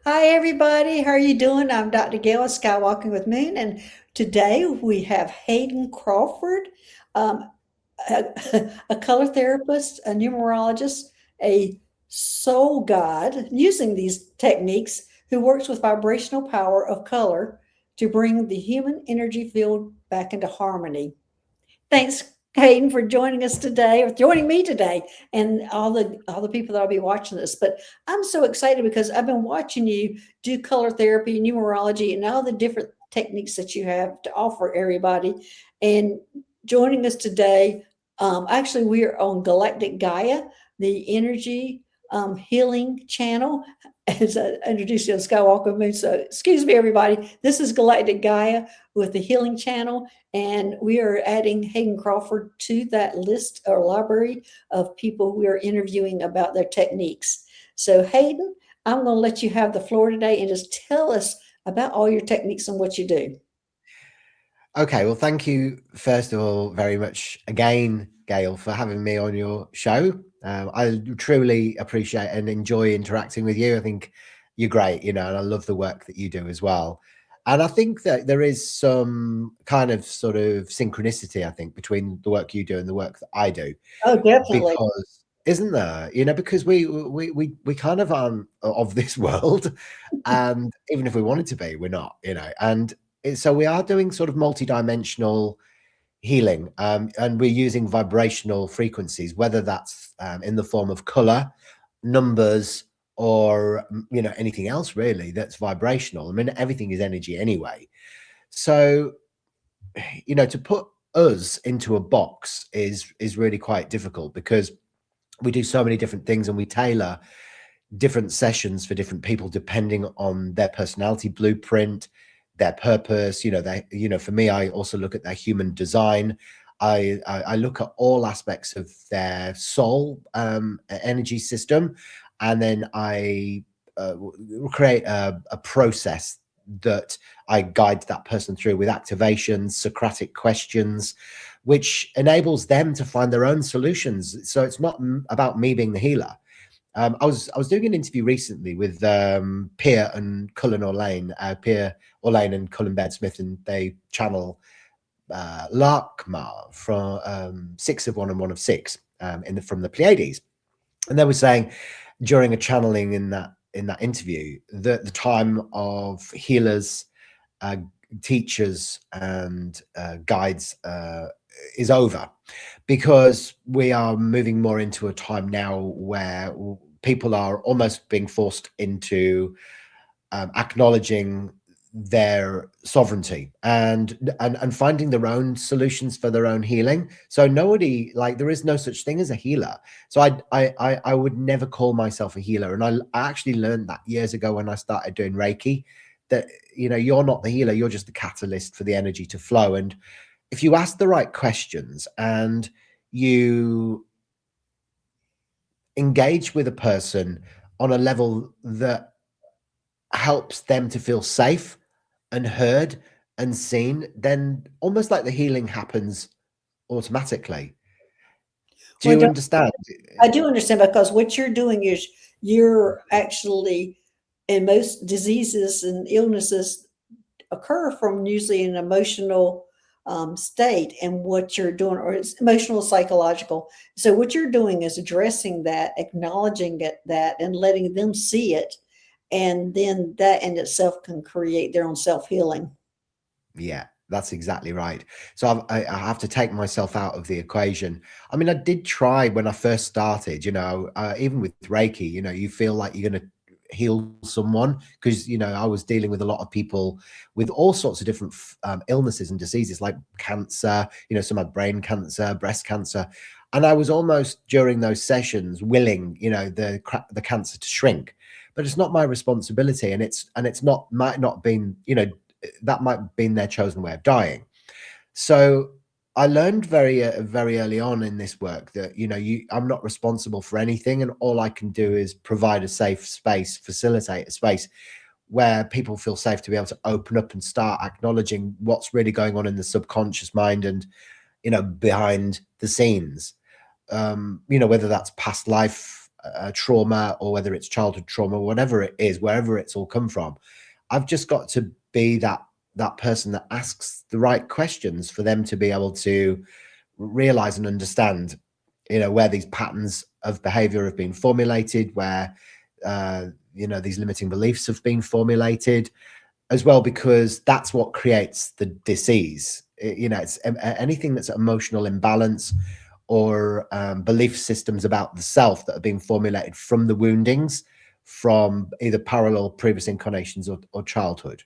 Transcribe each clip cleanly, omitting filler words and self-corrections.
Hi, everybody. How are you doing? I'm Dr. Gail of Skywalking with Moon, and today we have Hayden Crawford, um, a color therapist, a numerologist, a soul guide using these techniques who works with vibrational power of color to bring the human energy field back into harmony. Thanks, Hayden, for joining us today, or joining me today, and all the people that'll be watching this. But I'm so excited because I've been watching you do color therapy, numerology, and all the different techniques that you have to offer everybody. And joining us today, actually, we are on Galactic Gaia, the energy healing channel. As I introduced you on Skywalker Moon, so excuse me, everybody. This is Galactic Gaia with the Healing Channel, and we are adding Hayden Crawford to that list or library of people we are interviewing about their techniques. So, Hayden, I'm going to let you have the floor today and just tell us about all your techniques and what you do. Okay, well, thank you, first of all, very much again, Gail, for having me on your show. I truly appreciate and enjoy interacting with you. I think you're great, and I love the work that you do as well. And I think that there is some kind of sort of synchronicity, I think, between the work you do and the work that I do, Oh, definitely. because isn't there? Because we kind of aren't of this world, and even if we wanted to be, we're not. And so we are doing sort of multi-dimensional healing, and we're using vibrational frequencies, whether that's in the form of color, numbers, or anything else really that's vibrational. I mean, everything is energy anyway. So to put us into a box is really quite difficult, because we do so many different things and we tailor different sessions for different people depending on their personality blueprint, their purpose. For me, I also look at their human design. I look at all aspects of their soul energy system, and then I create a process that I guide that person through with activations, Socratic questions, which enables them to find their own solutions. So it's not about me being the healer. I was doing an interview recently with Pierre and Cullen Orlane, Pierre Orlane and Cullen Baird Smith, and they channel Larkmar from Six of One and One of Six from the Pleiades, and they were saying during a channeling in that interview that the time of healers, uh, teachers, and guides is over, because we are moving more into a time now where people are almost being forced into acknowledging their sovereignty and finding their own solutions for their own healing. So nobody, like, there is no such thing as a healer. So I would never call myself a healer, and I actually learned that years ago when I started doing Reiki, that you're not the healer, you're just the catalyst for the energy to flow. And if you ask the right questions and you engage with a person on a level that helps them to feel safe and heard and seen, then almost like the healing happens automatically. Do Well, you understand? I do understand, because what you're doing is you're actually, in most diseases and illnesses, occur from usually an emotional state, and what you're doing, or it's emotional, psychological. So what you're doing is addressing that, acknowledging that, and letting them see it, and then that in itself can create their own self healing. Yeah, that's exactly right. So I have to take myself out of the equation. I mean, I did try when I first started, even with Reiki, you feel like you're going to heal someone, because, I was dealing with a lot of people with all sorts of different illnesses and diseases, like cancer, some had brain cancer, breast cancer. And I was almost during those sessions willing, the cancer to shrink, but it's not my responsibility. And it's not, might not been, that might have been their chosen way of dying. So I learned very early on in this work that I'm not responsible for anything, and all I can do is provide a safe space, facilitate a space where people feel safe to be able to open up and start acknowledging what's really going on in the subconscious mind and behind the scenes. Whether that's past life a trauma, or whether it's childhood trauma, whatever it is, wherever it's all come from, I've just got to be that person that asks the right questions for them to be able to realize and understand, where these patterns of behavior have been formulated, where these limiting beliefs have been formulated as well, because that's what creates the disease. It's anything that's emotional imbalance, or belief systems about the self that have been formulated from the woundings from either parallel previous incarnations, or childhood.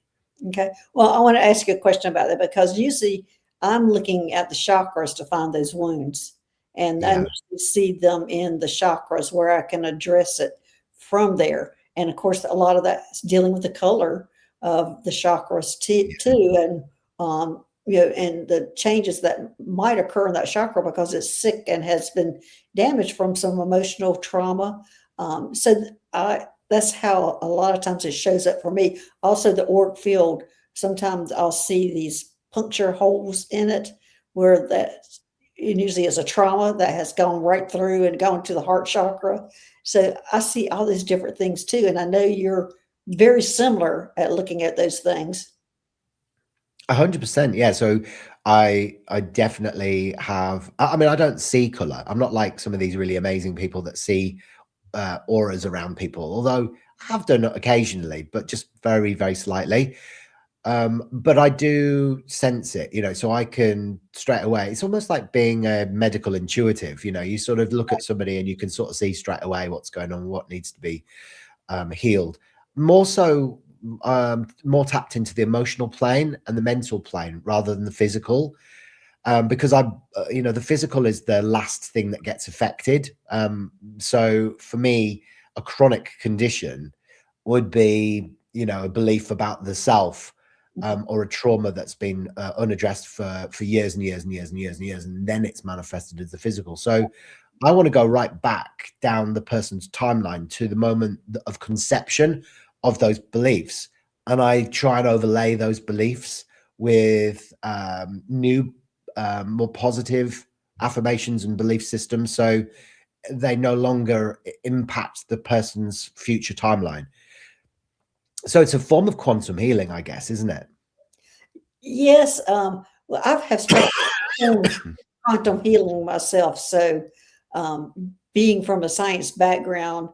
Okay. Well, I want to ask you a question about that because usually I'm looking at the chakras to find those wounds, and I Yeah. usually see them in the chakras where I can address it from there. And of course, a lot of that is dealing with the color of the chakras too, and and the changes that might occur in that chakra because it's sick and has been damaged from some emotional trauma. So I that's how a lot of times it shows up for me. Also, the auric field, sometimes I'll see these puncture holes in it where that it usually is a trauma that has gone right through and gone to the heart chakra. So I see all these different things too. And I know you're very similar at looking at those things. 100%. Yeah. So I definitely have. I mean, I don't see color. I'm not like some of these really amazing people that see auras around people, although I have done it occasionally, but just very, very slightly. But I do sense it, so I can straight away. It's almost like being a medical intuitive. You sort of look at somebody and you can sort of see straight away what's going on, what needs to be healed. More so, more tapped into the emotional plane and the mental plane rather than the physical, because the physical is the last thing that gets affected. So for me, a chronic condition would be, a belief about the self, or a trauma that's been unaddressed for years and years and years and years and years, and then it's manifested as the physical. So I want to go right back down the person's timeline to the moment of conception of those beliefs, and I try and overlay those beliefs with new, more positive affirmations and belief systems, so they no longer impact the person's future timeline. So it's a form of quantum healing, I guess, isn't it? Yes, well, I have struggled with quantum healing myself. So, being from a science background,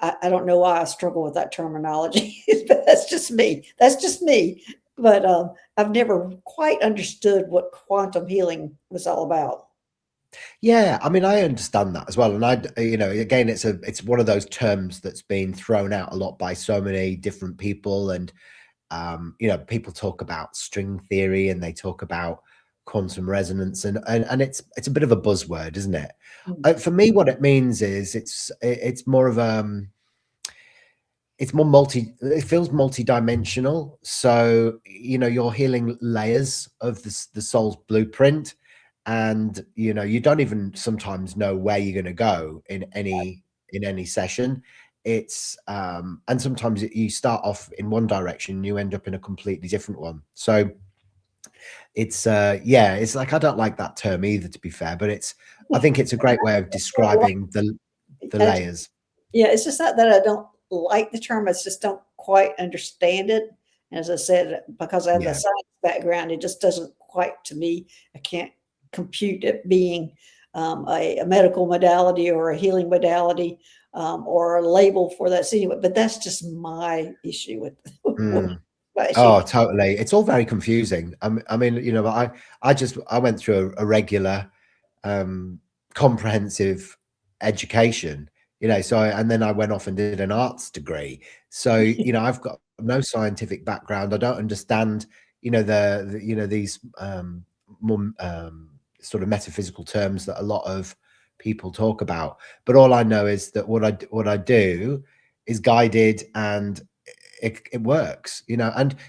I don't know why I struggle with that terminology, but that's just me. That's just me. But I've never quite understood what quantum healing was all about. Yeah, I mean, I understand that as well, and again, it's one of those terms that's been thrown out a lot by so many different people, and people talk about string theory and they talk about quantum resonance, and it's a bit of a buzzword, isn't it? Mm. For me, what it means is it's more of it's more it feels multi-dimensional. So you're healing layers of the soul's blueprint, and you don't even sometimes know where you're going to go in any session. It's and sometimes you start off in one direction and you end up in a completely different one. So it's yeah, it's like, I don't like that term either, to be fair, but I think it's a great way of describing the I layers. Yeah, it's just not that I don't like the term, I just don't quite understand it. As I said, because I have the Yeah. science background, it just doesn't quite to me, I can't compute it being a medical modality or a healing modality, or a label for that. So anyway, but that's just my issue with Mm. my issue. Oh, totally. It's all very confusing. I mean, I went through a regular, um, comprehensive education, and then I went off and did an arts degree. So, I've got no scientific background. I don't understand, these more sort of metaphysical terms that a lot of people talk about. But all I know is that what I do is guided, and it works, and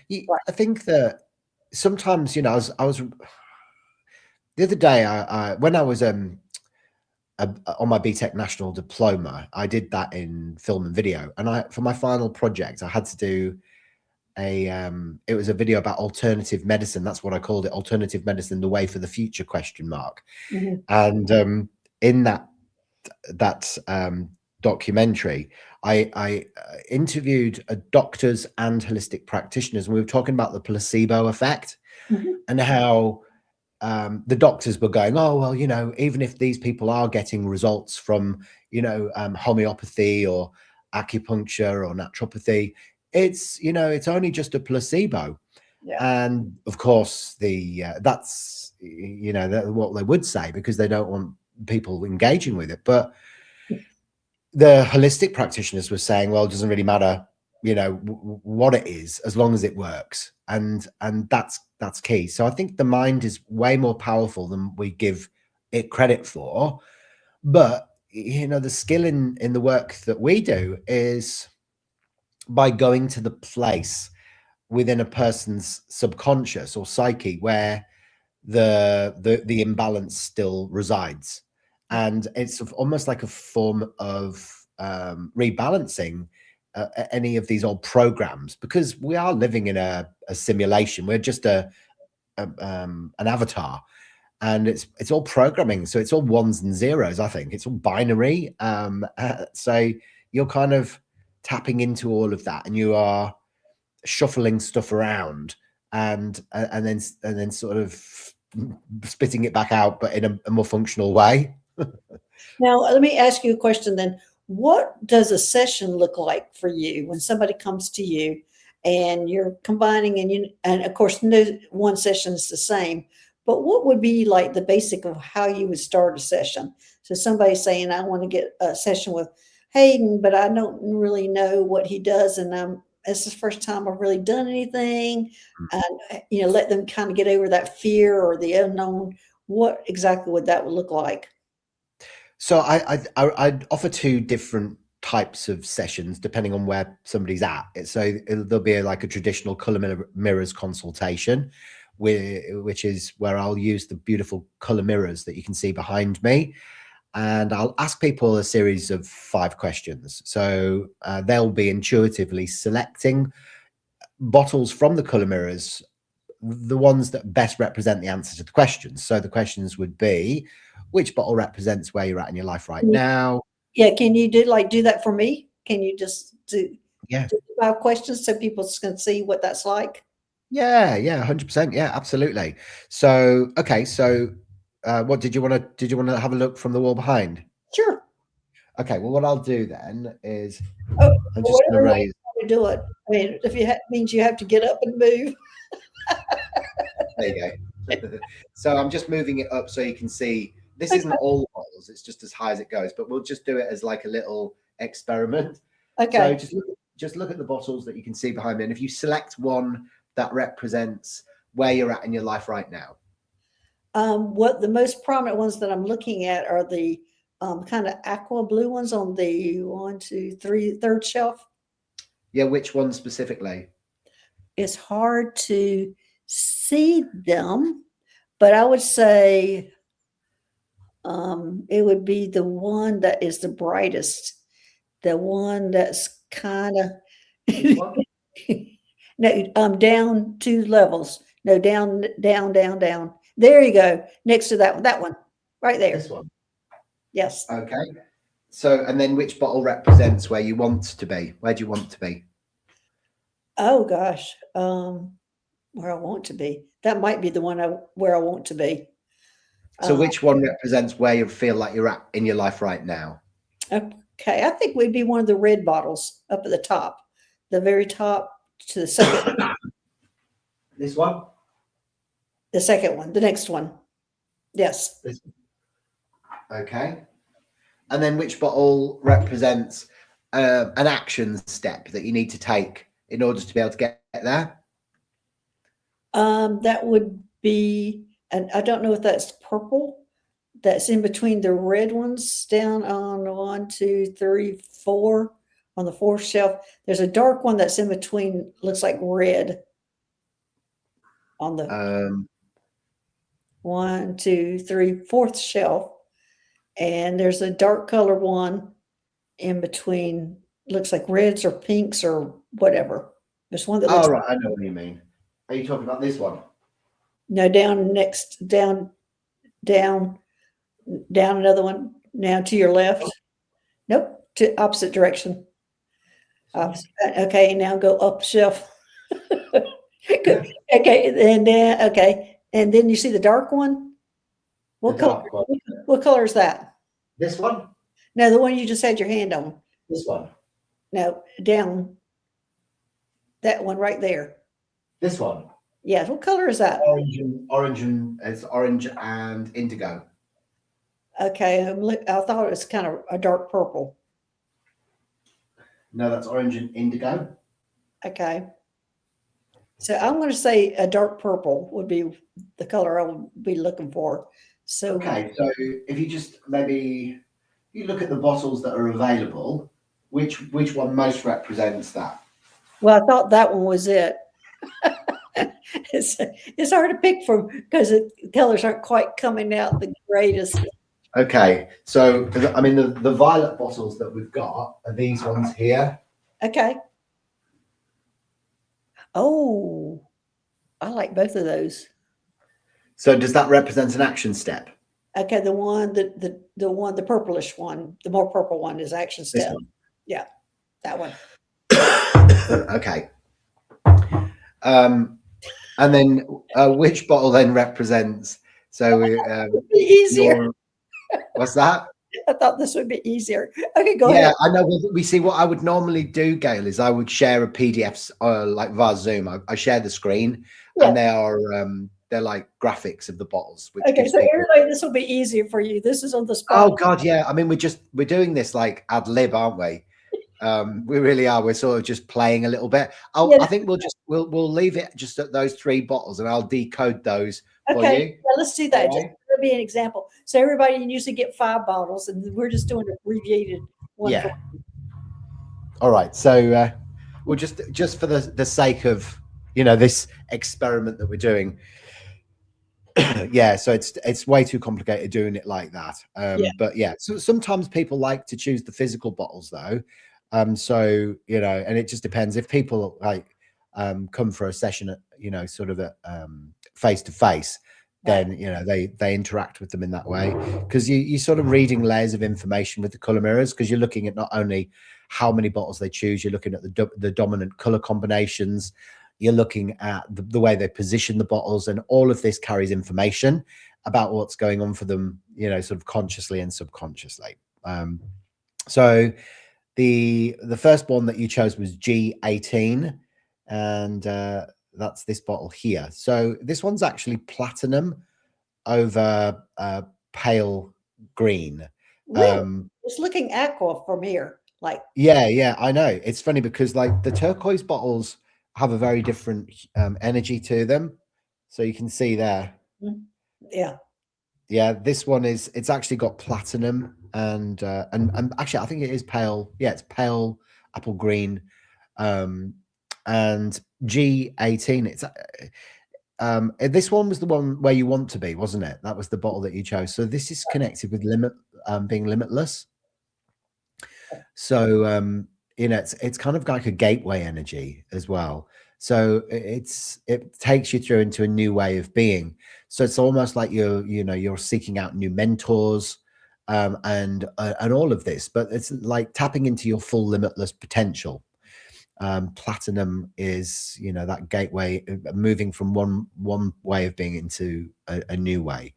Right. I think that sometimes, I was the other day, when I was on my BTEC national diploma, I did that in film and video, and for my final project I had to do it was a video about alternative medicine. That's what I called it: alternative medicine, the way for the future, question mark. Mhm. And in that documentary, I interviewed doctors and holistic practitioners, and we were talking about the placebo effect Mhm. and how the doctors were going, oh, well, you know, even if these people are getting results from, you know, homeopathy or acupuncture or naturopathy, it's, you know, it's only just a placebo. Yeah. And of course, that's, you know, what they would say because they don't want people engaging with it. But the holistic practitioners were saying, well, it doesn't really matter, you know, what it is, as long as it works. And that's key. So I think the mind is way more powerful than we give it credit for. But you know, the skill in the work that we do is by going to the place within a person's subconscious or psyche where the imbalance still resides, and it's almost like a form of rebalancing any of these old programs, because we are living in a simulation. We're just an avatar, and it's all programming, so it's all ones and zeros. I think it's all binary. So you're kind of tapping into all of that, and you are shuffling stuff around, and then sort of spitting it back out, but in a more functional way. Now, let me ask you a question then. What does a session look like for you when somebody comes to you and you're combining and of course no one session is the same, but what would be like the basic of how you would start a session? So somebody's saying, I want to get a session with Hayden, but I don't really know what he does, and it's the first time I've really done anything. And let them kind of get over that fear or the unknown. What exactly would that look like? So I'd offer two different types of sessions depending on where somebody's at. So there'll be like a traditional color mirrors consultation, which is where I'll use the beautiful color mirrors that you can see behind me, and I'll ask people a series of 5 questions. So they'll be intuitively selecting bottles from the color mirrors, the ones that best represent the answer to the questions. So the questions would be, which bottle represents where you're at in your life right now? Yeah, can you do that for me? Can you just Yeah. do 5 questions so people can see what that's like? Yeah, yeah, 100%. Yeah, absolutely. So, okay, so what did you want to have a look from the wall behind? Sure. Okay, well, what I'll do then is Oh, I'm just going whatever to way raise. you want to do it. I mean, if means you have to get up and move. There you go. So I'm just moving it up so you can see. This Okay. isn't all bottles; it's just as high as it goes. But we'll just do it as like a little experiment. So Okay. just look at the bottles that you can see behind me, and if you select one that represents where you're at in your life right now. What the most prominent ones that I'm looking at are the kind of aqua blue ones on the one, two, three, third shelf. Yeah, which one specifically? It's hard to see them, but I would say it would be the one that is the brightest, the one that's kind of Which one? no, down 2 levels. No, down, down, down, down. There you go. Next to that one, right there. This one. Yes. Okay. So, and then which bottle represents where you want to be? Where do you want to be? Oh gosh, where I want to be. That might be the one where I want to be. So, Uh, which one represents where you feel like you're at in your life right now? okay, I think we'd be one of the red bottles up at the top, the very top to the second, This one? the second one, the next one. Yes. This one. Okay. And then which bottle represents an action step that you need to take in order to be able to get there? That would be, and I don't know if that's purple. That's in between the red ones down on 1, 2, 3, 4 on the 4th shelf. There's a dark one that's in between, looks like red on the Um, 1, 2, 3, 4th shelf. And there's a dark color one in between, looks like reds or pinks or whatever. There's one that looks, oh, right. I know what you mean. Are you talking about this one? no, down next, down, down, down another one. Now to your left. Nope, to opposite direction. Okay, now go up shelf. Good. Okay, and then and then you see the dark one? The What color dark one. what color is that? This one? No, the one you just had your hand on. This one? No, down. That one right there. This one? Yes, what color is that? It's orange and indigo. Okay, I thought it was kind of a dark purple. No, that's orange and indigo. Okay. So I'm going to say a dark purple would be the color I would be looking for. So Okay, so if you just maybe you look at the bottles that are available, which one most represents that? well, I thought that one was it. It's hard to pick from because the colors aren't quite coming out the greatest. Okay, so I mean the violet bottles that we've got are these ones here. Okay. Oh, I like both of those. So does that represent an action step? Okay, the one the purplish one, the more purple one is action This step. one. Yeah, that one. Okay. And then which bottle then represents? So Easier. What's that? I thought this would be easier. Okay, go ahead. Yeah, I know. We see what I would normally do, Gail, is I would share a PDF like via Zoom. I share the screen, Yeah. and they're like graphics of the bottles. Which Okay, gives so people... everybody, this will be easier for you. This is on the spot. Oh God, yeah. I mean, we're doing this like ad lib, aren't we? We really are. We're sort of just playing a little bit. Yeah. I think we'll leave it just at those 3 bottles, and I'll decode those for Okay, you. yeah, let's do that. All Just right. to be an example. So everybody can usually get 5 bottles, and we're just doing an abbreviated one. Yeah. All right. So we'll just for the sake of this experiment that we're doing. Yeah, so it's way too complicated doing it like that. Yeah. But yeah, so sometimes people like to choose the physical bottles though. So and it just depends if people like come for a session at sort of at face to face, then they interact with them in that way, because you're sort of reading layers of information with the color mirrors, because you're looking at not only how many bottles they choose, you're looking at the dominant color combinations. You're looking at the way they position the bottles, and all of this carries information about what's going on for them, sort of consciously and subconsciously. So the first one that you chose was G18, and that's this bottle here. So this one's actually platinum over pale green. Really? It's looking aqua from here. Like yeah, I know. It's funny because like the turquoise bottles have a very different energy to them, so you can see there. Yeah, this one it's actually got platinum and actually I think it is pale. Yeah, it's pale apple green. And G18, it's this one was the one where you want to be, wasn't it? That was the bottle that you chose. So this is connected with being limitless. So it's kind of like a gateway energy as well. So it takes you through into a new way of being. So it's almost like you're seeking out new mentors, and all of this, but it's like tapping into your full limitless potential. Platinum is that gateway, moving from one way of being into a new way.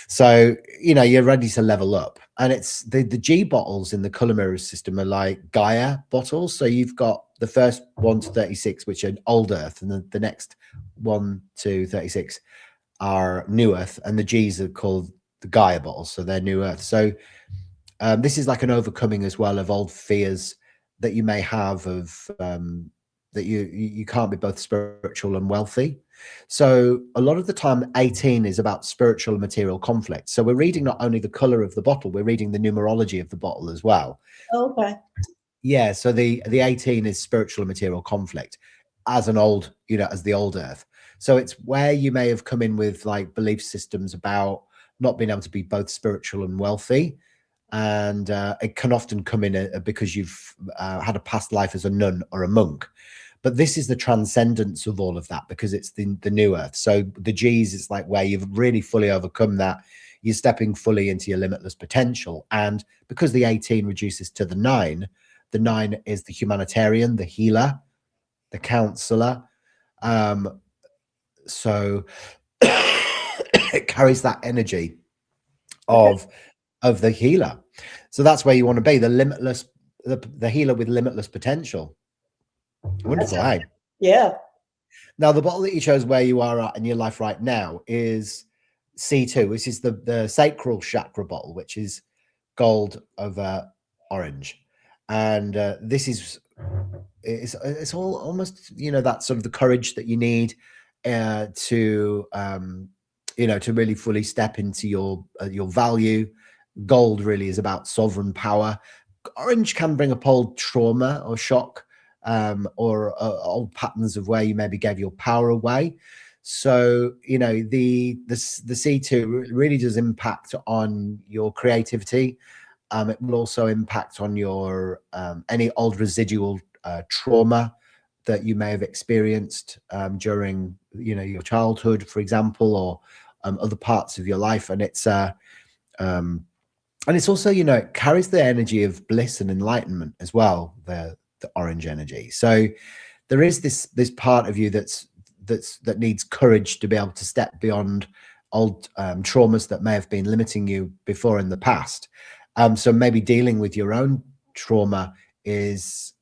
So you're ready to level up, and it's the G bottles in the color mirror system are like Gaia bottles. So you've got the first 1 to 36, which are old Earth, and the next 1 to 36 are new Earth, and the G's are called the Gaia bottles, so they're new Earth. So this is like an overcoming as well of old fears that you may have of that you can't be both spiritual and wealthy. So a lot of the time 18 is about spiritual and material conflict. So we're reading not only the color of the bottle, we're reading the numerology of the bottle as well. Okay. Yeah, so the 18 is spiritual and material conflict as the old Earth. So it's where you may have come in with like belief systems about not being able to be both spiritual and wealthy. And it can often come in because you've had a past life as a nun or a monk. But this is the transcendence of all of that, because it's the new Earth. So the G's, it's like where you've really fully overcome that. you're stepping fully into your limitless potential. And because the 18 reduces to the 9 is the humanitarian, the healer, the counselor. So it carries that energy Okay. of the healer. So that's where you want to be, the limitless, the healer with limitless potential. That's Wonderful, hey? yeah. Now, the bottle that you chose where you are at in your life right now is C2, which is the sacral chakra bottle, which is gold over orange. And this is, it's all almost, that sort of the courage that you need to, to really fully step into your value. Gold really is about sovereign power. Orange can bring up old trauma or shock, or old patterns of where you maybe gave your power away. So the C2 really does impact on your creativity. It will also impact on your any old residual trauma that you may have experienced during your childhood, for example, or other parts of your life. And it's also, it carries the energy of bliss and enlightenment as well, the orange energy. So there is this part of you that needs courage to be able to step beyond old traumas that may have been limiting you before in the past. So maybe dealing with your own trauma is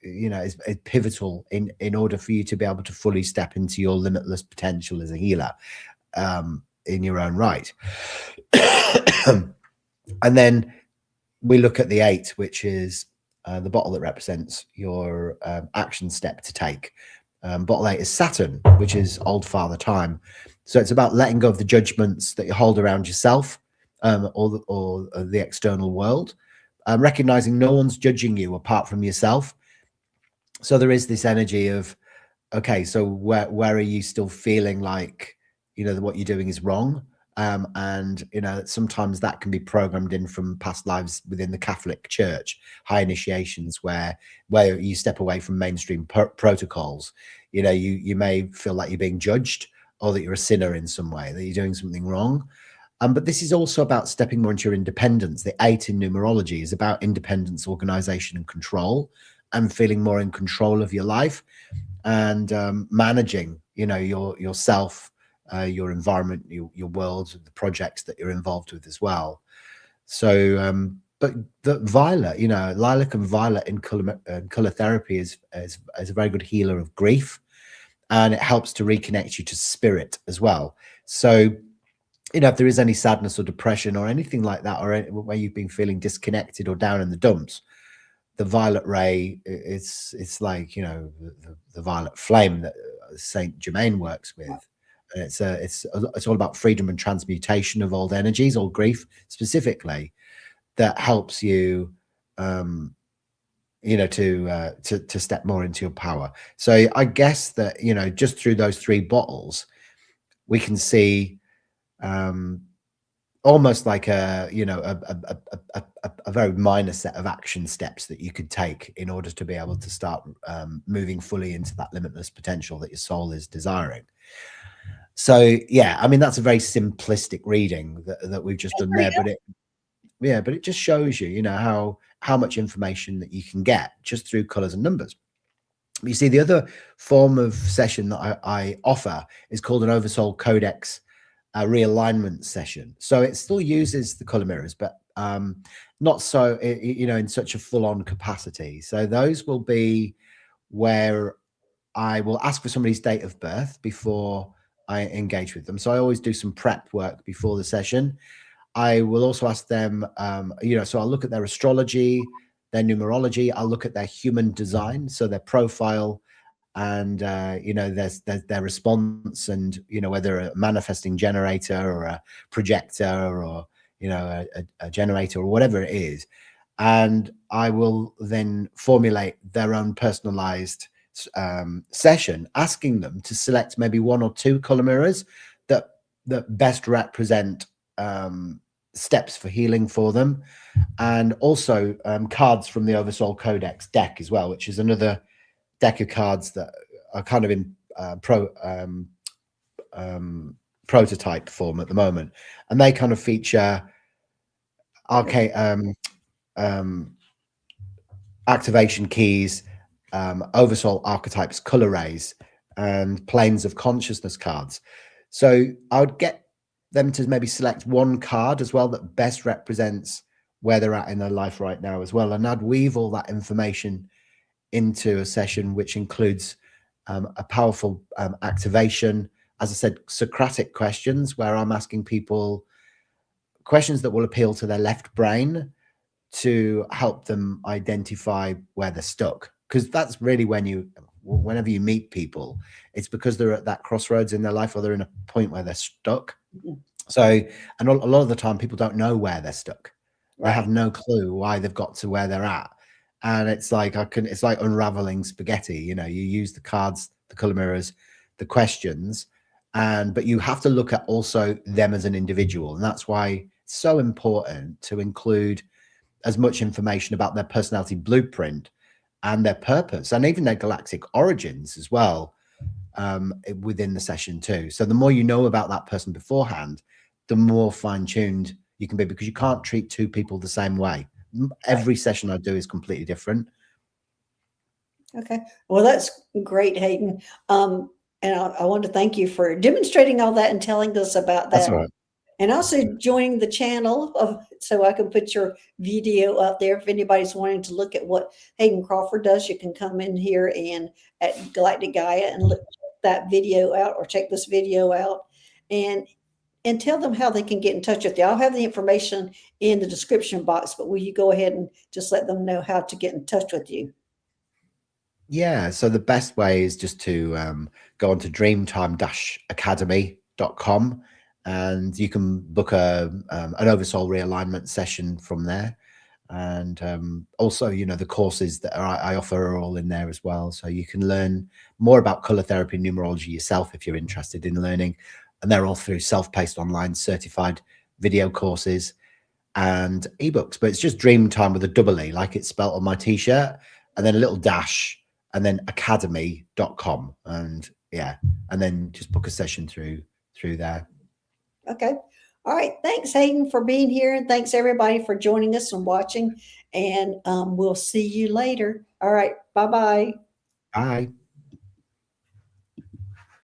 pivotal in order for you to be able to fully step into your limitless potential as a healer in your own right. And then we look at the 8, which is the bottle that represents your action step to take. Bottle 8 is Saturn, which is old father time. So it's about letting go of the judgments that you hold around yourself or the external world, recognizing no one's judging you apart from yourself. So there is this energy of, okay, so where are you still feeling like, what you're doing is wrong? And sometimes that can be programmed in from past lives within the Catholic Church, high initiations where you step away from mainstream protocols. You may feel like you're being judged, or that you're a sinner in some way, that you're doing something wrong. But this is also about stepping more into your independence. The 8 in numerology is about independence, organization, and control, and feeling more in control of your life, and managing, yourself, your environment, your world, the projects that you're involved with as well. So, but the violet, lilac and violet in color therapy is a very good healer of grief, and it helps to reconnect you to spirit as well. So, if there is any sadness or depression or anything like that, or where you've been feeling disconnected or down in the dumps, the violet ray, it's like the violet flame that Saint Germain works with. And it's all about freedom and transmutation of old energies, old grief specifically, that helps you to step more into your power. So I guess that just through those 3 bottles we can see almost like a very minor set of action steps that you could take in order to be able to start moving fully into that limitless potential that your soul is desiring. So yeah, I mean, that's a very simplistic reading that we've just done there, but it just shows you, how much information that you can get just through colors and numbers. You see, the other form of session that I offer is called an Oversoul Codex realignment session. So it still uses the color mirrors, but not so, in such a full-on capacity. So those will be where I will ask for somebody's date of birth before I engage with them. So I always do some prep work before the session. I will also ask them, so I'll look at their astrology, their numerology. I'll look at their human design, so their profile, and their response, and whether a manifesting generator or a projector, or a generator, or whatever it is. And I will then formulate their own personalized session, asking them to select maybe 1 or 2 color mirrors that best represent steps for healing for them, and also cards from the Oversoul Codex deck as well, which is another deck of cards that are kind of in prototype form at the moment, and they kind of feature arcade um, activation keys, oversoul archetypes, color rays, and planes of consciousness cards. So I would get them to maybe select one card as well that best represents where they're at in their life right now as well, and I'd weave all that information into a session which includes a powerful activation, as I said, Socratic questions, where I'm asking people questions that will appeal to their left brain to help them identify where they're stuck. Because that's really whenever you meet people, it's because they're at that crossroads in their life, or they're in a point where they're stuck. Mhm. So, and a lot of the time, people don't know where they're stuck. They have Right. no clue why they've got to where they're at. And it's like it's like unraveling spaghetti. You use the cards, the color mirrors, the questions, but you have to look at also them as an individual. And that's why it's so important to include as much information about their personality blueprint and their purpose, and even their galactic origins as well, within the session too. So the more you know about that person beforehand, the more fine-tuned you can be, because you can't treat two people the same way. Every session I do is completely different. Okay. Well, that's great, Hayden. And I want to thank you for demonstrating all that and telling us about That's that. all right. And also joining the channel so I can put your video up there. If anybody's wanting to look at what Hayden Crawford does, you can come in here and at Galactic Gaia and look that video out, or check this video out, and tell them how they can get in touch with you. I'll have the information in the description box, but will you go ahead and just let them know how to get in touch with you? Yeah, so the best way is just to go on to dreamtime-academy.com, and you can book an oversoul realignment session from there. And also, the courses that I offer are all in there as well. So you can learn more about color therapy numerology yourself if you're interested in learning. And they're all through self-paced online certified video courses and ebooks. But it's just Dreamtime with a double E, like it's spelled on my t-shirt, and then a little dash, and then academy.com. And yeah, and then just book a session through there. Okay. All right. Thanks, Hayden, for being here. And thanks, everybody, for joining us and watching. And we'll see you later. All right. Bye bye. Bye.